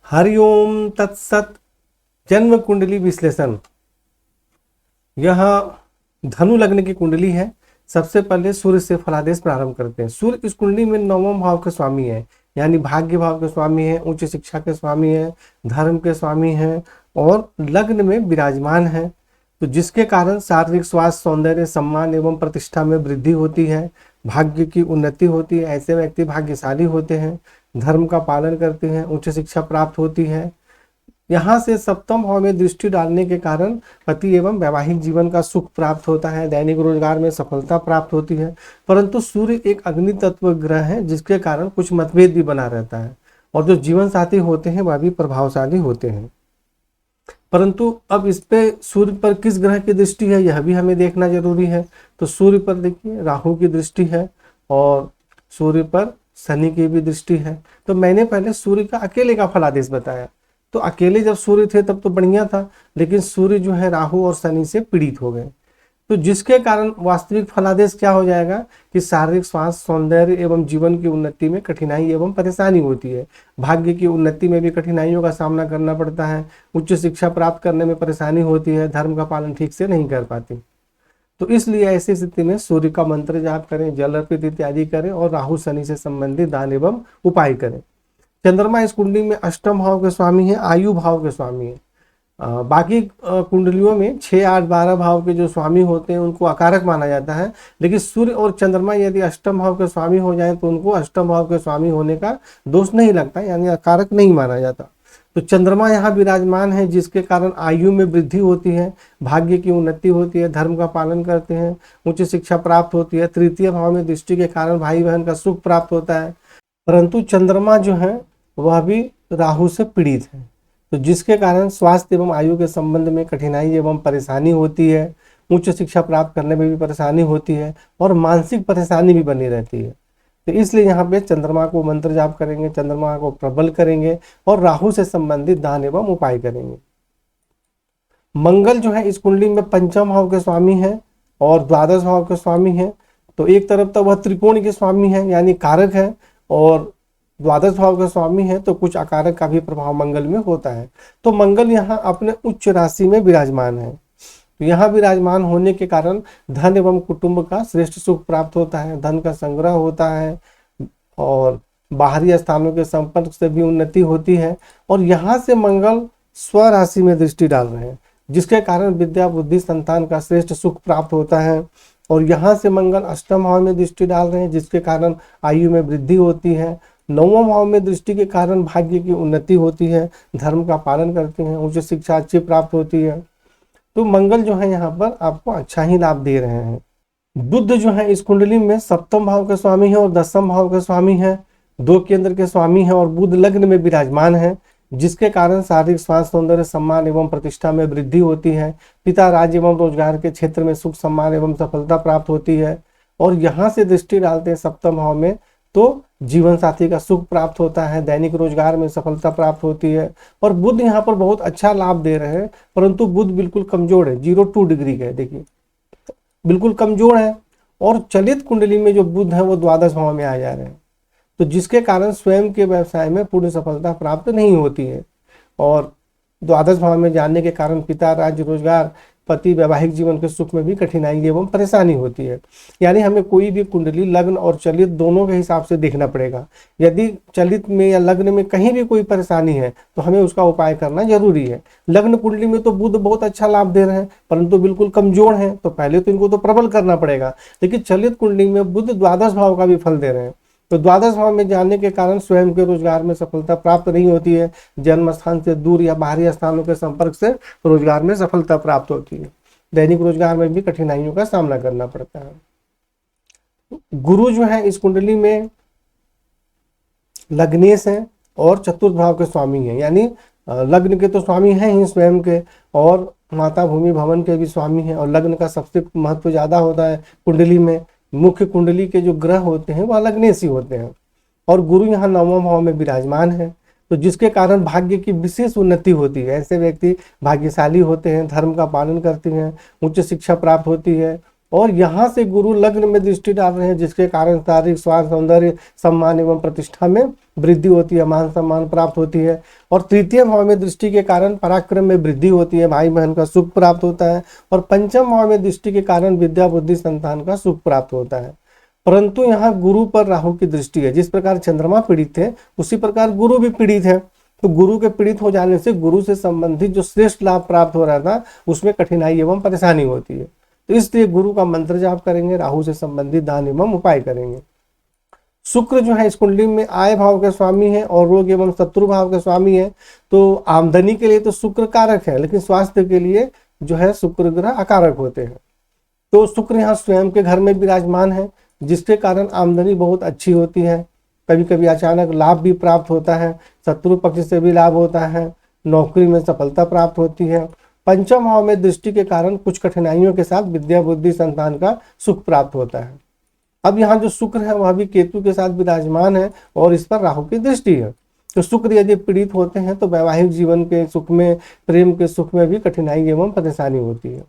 हरिओम तत्सत। जन्म कुंडली विश्लेषण। यह धनु लग्न की कुंडली है। सबसे पहले सूर्य से फलादेश प्रारंभ करते हैं। सूर्य इस कुंडली में 9वें भाव के स्वामी है, यानी भाग्य भाव के स्वामी है, उच्च शिक्षा के स्वामी है, धर्म के स्वामी है और लग्न में विराजमान है। तो जिसके कारण शारीरिक स्वास्थ्य, सौंदर्य, सम्मान एवं प्रतिष्ठा में वृद्धि होती है, भाग्य की उन्नति होती है। ऐसे व्यक्ति भाग्यशाली होते हैं, धर्म का पालन करते हैं, उच्च शिक्षा प्राप्त होती है। यहाँ से सप्तम भाव में दृष्टि डालने के कारण पति एवं वैवाहिक जीवन का सुख प्राप्त होता है, दैनिक रोजगार में सफलता प्राप्त होती है। परंतु सूर्य एक अग्नि तत्व ग्रह है, जिसके कारण कुछ मतभेद भी बना रहता है और जो जीवन साथी होते हैं वह भी प्रभावशाली होते हैं। परंतु अब इस पे सूर्य पर किस ग्रह की दृष्टि है यह भी हमें देखना जरूरी है। तो सूर्य पर देखिए राहु की दृष्टि है और सूर्य पर शनि की भी दृष्टि है। तो मैंने पहले सूर्य का अकेले का फलादेश बताया। तो अकेले जब सूर्य थे तब तो बढ़िया था, लेकिन सूर्य जो है राहु और शनि से पीड़ित हो गए। तो जिसके कारण वास्तविक फलादेश क्या हो जाएगा कि शारीरिक स्वास्थ्य, सौंदर्य एवं जीवन की उन्नति में कठिनाई एवं परेशानी होती है। भाग्य की उन्नति में भी कठिनाइयों का सामना करना पड़ता है। उच्च शिक्षा प्राप्त करने में परेशानी होती है, धर्म का पालन ठीक से नहीं कर पाती। तो इसलिए ऐसी स्थिति में सूर्य का मंत्र जाप करें, जल अर्पित इत्यादि करें और राहु शनि से संबंधित दान एवं उपाय करें। चंद्रमा इस कुंडली में अष्टम भाव के स्वामी है, आयु भाव के स्वामी है। बाकी कुंडलियों में 6, 8, 12 भाव के जो स्वामी होते हैं उनको अकारक माना जाता है, लेकिन सूर्य और चंद्रमा यदि अष्टम भाव के स्वामी हो जाए तो उनको अष्टम भाव के स्वामी होने का दोष नहीं लगता, यानी अकारक नहीं माना जाता। तो चंद्रमा यहाँ विराजमान है, जिसके कारण आयु में वृद्धि होती है, भाग्य की उन्नति होती है, धर्म का पालन करते हैं, उच्च शिक्षा प्राप्त होती है। तृतीय भाव में दृष्टि के कारण भाई बहन का सुख प्राप्त होता है। परंतु चंद्रमा जो है वह भी राहु से पीड़ित है, तो जिसके कारण स्वास्थ्य एवं आयु के संबंध में कठिनाई एवं परेशानी होती है, उच्च शिक्षा प्राप्त करने में भी परेशानी होती है और मानसिक परेशानी भी बनी रहती है। तो इसलिए यहाँ पे चंद्रमा को मंत्र जाप करेंगे, चंद्रमा को प्रबल करेंगे और राहु से संबंधित दान एवं उपाय करेंगे। मंगल जो है इस कुंडली में पंचम भाव के स्वामी है और द्वादश भाव के स्वामी है। तो एक तरफ तो वह त्रिकोण के स्वामी है, यानी कारक है, और द्वादश भाव के स्वामी है, तो कुछ अकारक का भी प्रभाव मंगल में होता है। तो मंगल यहाँ अपने उच्च राशि में विराजमान है। तो यहाँ विराजमान होने के कारण धन एवं कुटुंब का श्रेष्ठ सुख प्राप्त होता है, धन का संग्रह होता है और बाहरी स्थानों के संपर्क से भी उन्नति होती है। और यहाँ से मंगल स्व राशि में दृष्टि डाल रहे हैं, जिसके कारण विद्या, बुद्धि, संतान का श्रेष्ठ सुख प्राप्त होता है। और यहाँ से मंगल अष्टम भाव में दृष्टि डाल रहे हैं, जिसके कारण आयु में वृद्धि होती है। 9वें भाव में दृष्टि के कारण भाग्य की उन्नति होती है, धर्म का पालन करते हैं, उच्च शिक्षा अच्छी प्राप्त होती है। तो मंगल जो है यहाँ पर आपको अच्छा ही लाभ दे रहे हैं। बुध जो है इस कुंडली में सप्तम भाव के स्वामी है और दसम भाव के स्वामी है, 2 केंद्र के स्वामी है और बुध लग्न में विराजमान है, जिसके कारण शारीरिक स्वास्थ्य, सौंदर्य, सम्मान एवं प्रतिष्ठा में वृद्धि होती है। पिता, राज्य एवं रोजगार के क्षेत्र में सुख, सम्मान एवं सफलता प्राप्त होती है। और यहाँ से दृष्टि डालते हैं सप्तम भाव में, तो जीवन साथी का सुख प्राप्त होता है, दैनिक रोजगार में सफलता प्राप्त होती है। और बुध यहाँ पर बहुत अच्छा लाभ दे रहे हैं, परंतु बुध बिल्कुल कमजोर है, 0-2 डिग्री का है, देखिए बिल्कुल कमजोर है। और चलित कुंडली में जो बुध है वो द्वादश भाव में आ जा रहे हैं, तो जिसके कारण स्वयं के व्यवसाय में पूर्ण सफलता प्राप्त नहीं होती है। और द्वादश भाव में जाने के कारण पिता, राज्य, रोजगार, पति, वैवाहिक जीवन के सुख में भी कठिनाई एवं परेशानी होती है। यानी हमें कोई भी कुंडली लग्न और चलित दोनों के हिसाब से देखना पड़ेगा। यदि चलित में या लग्न में कहीं भी कोई परेशानी है तो हमें उसका उपाय करना जरूरी है। लग्न कुंडली में तो बुध बहुत अच्छा लाभ दे रहे हैं, परंतु बिल्कुल कमजोर हैं, तो पहले तो इनको तो प्रबल करना पड़ेगा। लेकिन चलित कुंडली में बुध द्वादश भाव का भी फल दे रहे हैं, तो द्वादश भाव में जाने के कारण स्वयं के रोजगार में सफलता प्राप्त नहीं होती है, जन्म स्थान से दूर या बाहरी स्थानों के संपर्क से रोजगार में सफलता प्राप्त होती है, दैनिक रोजगार में भी कठिनाइयों का सामना करना पड़ता है। गुरु जो है इस कुंडली में लग्नेश है और चतुर्थ भाव के स्वामी है, यानी लग्न के तो स्वामी हैं ही स्वयं के, और माता, भूमि, भवन के भी स्वामी हैं। और लग्न का सबसे महत्व ज्यादा होता है कुंडली में। मुख्य कुंडली के जो ग्रह होते हैं वह लग्नेशी होते हैं और गुरु यहाँ 9वें भाव में विराजमान है, तो जिसके कारण भाग्य की विशेष उन्नति होती है। ऐसे व्यक्ति भाग्यशाली होते हैं, धर्म का पालन करते हैं, उच्च शिक्षा प्राप्त होती है और यहाँ से गुरु लग्न में दृष्टि डाल रहे हैं, जिसके कारण शारीरिक स्वास्थ्य, सौंदर्य, सम्मान एवं प्रतिष्ठा में वृद्धि होती है, मान सम्मान प्राप्त होती है। और तृतीय भाव में दृष्टि के कारण पराक्रम में वृद्धि होती है, भाई बहन का सुख प्राप्त होता है। और पंचम भाव में दृष्टि के कारण विद्या बुद्धि संतान का सुख प्राप्त होता है। परंतु यहाँ गुरु पर राहु की दृष्टि है। जिस प्रकार चंद्रमा पीड़ित है उसी प्रकार गुरु भी पीड़ित है। तो गुरु के पीड़ित हो जाने से गुरु से संबंधित जो श्रेष्ठ लाभ प्राप्त हो रहा था उसमें कठिनाई एवं परेशानी होती है। तो इसलिए गुरु का मंत्र जाप करेंगे, राहु से संबंधित दान एवं उपाय करेंगे। शुक्र जो है इस कुंडली में आय भाव के स्वामी है और रोग एवं शत्रु भाव के स्वामी है। तो आमदनी के लिए तो शुक्र कारक है, लेकिन स्वास्थ्य के लिए जो है शुक्र ग्रह अकारक होते हैं। तो शुक्र यहाँ स्वयं के घर में विराजमान है, जिसके कारण आमदनी बहुत अच्छी होती है। कभी कभी अचानक लाभ भी प्राप्त होता है, शत्रु पक्ष से भी लाभ होता है, नौकरी में सफलता प्राप्त होती है। पंचम भाव में दृष्टि के कारण कुछ कठिनाइयों के साथ विद्या बुद्धि संतान का सुख प्राप्त होता है। अब यहाँ जो शुक्र है वह भी केतु के साथ विराजमान है और इस पर राहु की दृष्टि है। तो शुक्र यदि पीड़ित होते हैं तो वैवाहिक जीवन के सुख में, प्रेम के सुख में भी कठिनाई एवं परेशानी होती है।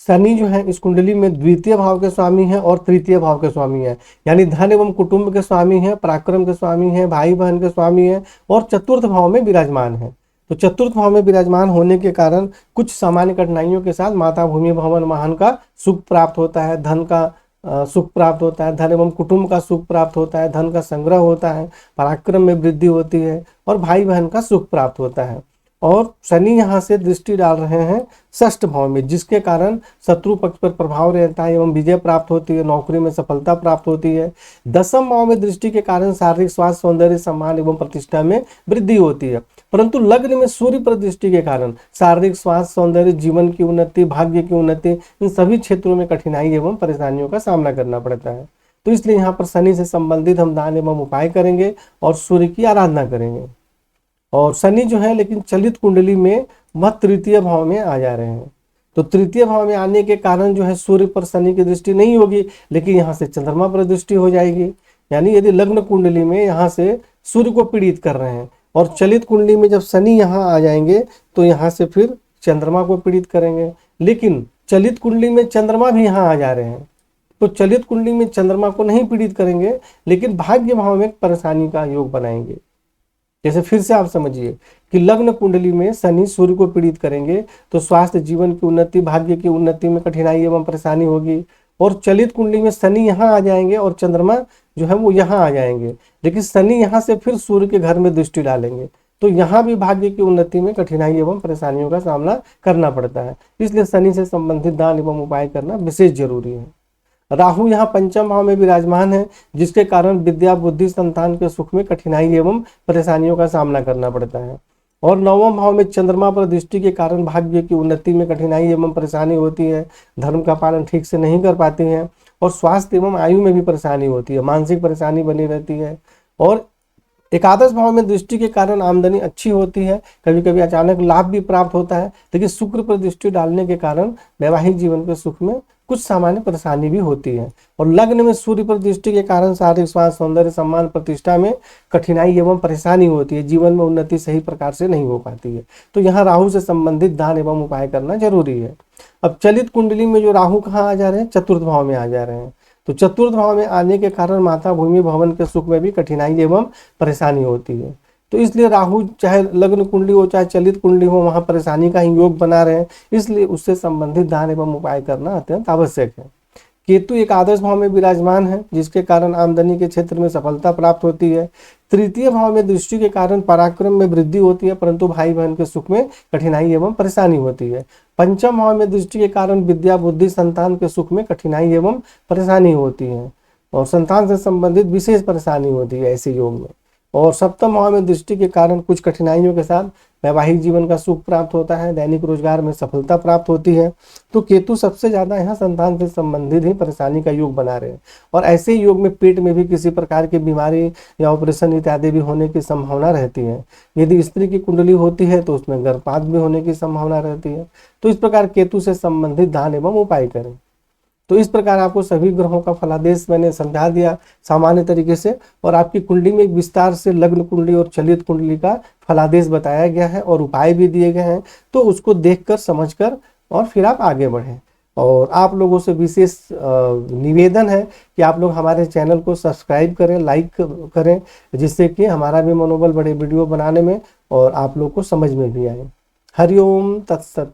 शनि जो है इस कुंडली में द्वितीय भाव के स्वामी है और तृतीय भाव के स्वामी है, यानी धन एवं कुटुंब के स्वामी है, पराक्रम के स्वामी है, भाई बहन के स्वामी है और चतुर्थ भाव में विराजमान है। तो चतुर्थ भाव में विराजमान होने के कारण कुछ सामान्य कठिनाइयों के साथ माता भूमि भवन वाहन का सुख प्राप्त होता है, धन का सुख प्राप्त होता है, धन एवं कुटुंब का सुख प्राप्त होता है, धन का संग्रह होता है, पराक्रम में वृद्धि होती है और भाई बहन का सुख प्राप्त होता है। और शनि यहाँ से दृष्टि डाल रहे हैं षष्ठ भाव में, जिसके कारण शत्रु पक्ष पर प्रभाव रहता है एवं विजय प्राप्त होती है, नौकरी में सफलता प्राप्त होती है। दसम भाव में दृष्टि के कारण शारीरिक स्वास्थ्य, सौंदर्य, सम्मान एवं प्रतिष्ठा में वृद्धि होती है। परंतु लग्न में सूर्य पर दृष्टि के कारण शारीरिक स्वास्थ्य, सौंदर्य, जीवन की उन्नति, भाग्य की उन्नति, इन सभी क्षेत्रों में कठिनाई एवं परेशानियों का सामना करना पड़ता है। तो इसलिए यहाँ पर शनि से संबंधित हम दान एवं उपाय करेंगे और सूर्य की आराधना करेंगे। और शनि जो है लेकिन चलित कुंडली में वह तृतीय भाव में आ जा रहे हैं। तो तृतीय भाव में आने के कारण जो है सूर्य पर शनि की दृष्टि नहीं होगी, लेकिन यहाँ से चंद्रमा पर दृष्टि हो जाएगी। यानी यदि लग्न कुंडली में यहाँ से सूर्य को पीड़ित कर रहे हैं और चलित कुंडली में जब शनि यहाँ आ जाएंगे तो यहाँ से फिर चंद्रमा को पीड़ित करेंगे। लेकिन चलित कुंडली में चंद्रमा भी यहाँ आ जा रहे हैं, तो चलित कुंडली में चंद्रमा को नहीं पीड़ित करेंगे, लेकिन भाग्य भाव में परेशानी का योग बनाएंगे। जैसे फिर से आप समझिए कि लग्न कुंडली में शनि सूर्य को पीड़ित करेंगे तो स्वास्थ्य, जीवन की उन्नति, भाग्य की उन्नति में कठिनाई एवं परेशानी होगी। और चलित कुंडली में शनि यहाँ आ जाएंगे और चंद्रमा जो है वो यहाँ आ जाएंगे, लेकिन शनि यहाँ से फिर सूर्य के घर में दृष्टि डालेंगे, तो यहाँ भी भाग्य की उन्नति में कठिनाई एवं परेशानियों का सामना करना पड़ता है। इसलिए शनि से संबंधित दान एवं उपाय करना विशेष जरूरी है। राहु यहाँ पंचम भाव में विराजमान है, जिसके कारण विद्या बुद्धि संतान के सुख में कठिनाई एवं परेशानियों का सामना करना पड़ता है। और नवम भाव में चंद्रमा पर दृष्टि के कारण भाग्य की उन्नति में कठिनाई एवं परेशानी होती है, धर्म का पालन ठीक से नहीं कर पाती हैं और स्वास्थ्य एवं आयु में भी परेशानी होती है, मानसिक परेशानी बनी रहती है। और एकादश भाव में दृष्टि के कारण आमदनी अच्छी होती है, कभी कभी अचानक लाभ भी प्राप्त होता है, लेकिन शुक्र पर दृष्टि डालने के कारण वैवाहिक जीवन के सुख में कुछ सामान्य परेशानी भी होती है। और लग्न में सूर्य पर दृष्टि के कारण शारीरिक स्वास्थ्य, सौंदर्य, सम्मान, प्रतिष्ठा में कठिनाई एवं परेशानी होती है, जीवन में उन्नति सही प्रकार से नहीं हो पाती है। तो यहाँ राहु से संबंधित दान एवं उपाय करना जरूरी है। अब चलित कुंडली में जो राहु कहाँ आ जा रहे हैं, चतुर्थ भाव में आ जा रहे हैं। तो चतुर्थ भाव में आने के कारण माता भूमि भवन के सुख में भी कठिनाई एवं परेशानी होती है। तो इसलिए राहु चाहे लग्न कुंडली हो चाहे चलित कुंडली हो, वहां परेशानी का ही योग बना रहे हैं, इसलिए उससे संबंधित दान एवं उपाय करना अत्यंत आवश्यक है। केतु एकादश भाव में विराजमान है, जिसके कारण आमदनी के क्षेत्र में सफलता प्राप्त होती है। तृतीय भाव में दृष्टि के कारण पराक्रम में वृद्धि होती है, परंतु भाई बहन के सुख में कठिनाई एवं परेशानी होती है। पंचम भाव में दृष्टि के कारण विद्या बुद्धि संतान के सुख में कठिनाई एवं परेशानी होती है और संतान से संबंधित विशेष परेशानी होती है ऐसे योग में। और सप्तम भाव में दृष्टि के कारण कुछ कठिनाइयों के साथ वैवाहिक जीवन का सुख प्राप्त होता है, दैनिक रोजगार में सफलता प्राप्त होती है। तो केतु सबसे ज्यादा यहाँ संतान से संबंधित ही परेशानी का योग बना रहे हैं। और ऐसे योग में पेट में भी किसी प्रकार की बीमारी या ऑपरेशन इत्यादि भी होने की संभावना रहती है। यदि स्त्री की कुंडली होती है तो उसमें गर्भपात भी होने की संभावना रहती है। तो इस प्रकार केतु से संबंधित दान एवं उपाय करें। तो इस प्रकार आपको सभी ग्रहों का फलादेश मैंने समझा दिया सामान्य तरीके से, और आपकी कुंडली में एक विस्तार से लग्न कुंडली और चलित कुंडली का फलादेश बताया गया है और उपाय भी दिए गए हैं। तो उसको देखकर समझकर और फिर आप आगे बढ़ें। और आप लोगों से विशेष निवेदन है कि आप लोग हमारे चैनल को सब्सक्राइब करें, लाइक करें, जिससे कि हमारा भी मनोबल बढ़े वीडियो बनाने में और आप लोग को समझ में भी आए। हरिओम तत्सत।